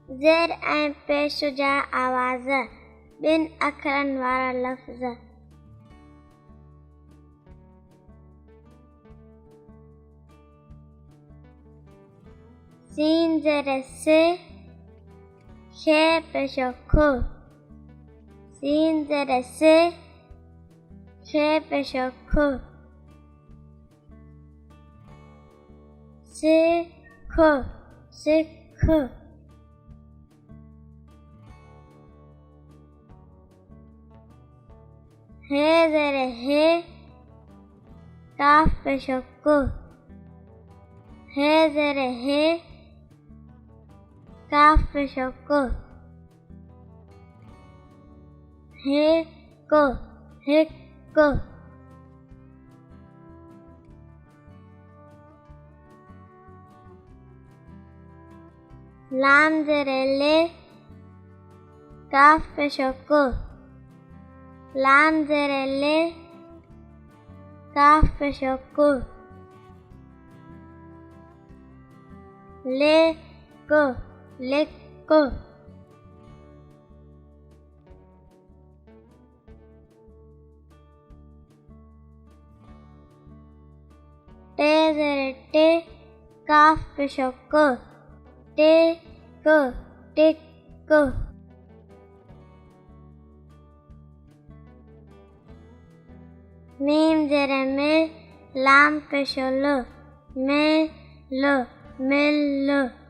ज़ेर ऐं पेश जा आवाज़ ॿिनि अखरनि वारा लफ़्ज़। सीन ज़ेर से खे पेश खो। सीन ज़ेर से खे पेश खो। सिखो सिखो। हे ज़ेर हे काफ पेश को। हे ज़ेर हे काफ पेश को। हिको हिको। लाम ज़ेर ले काफ पेश को। लाम ज़ेर ले काफ पेश को। ले को लिको। टे ज़ेर टे काफ पेश को। टे को टिको। मीम ज़ेर में लाम पेश लो। में लो मिल लो।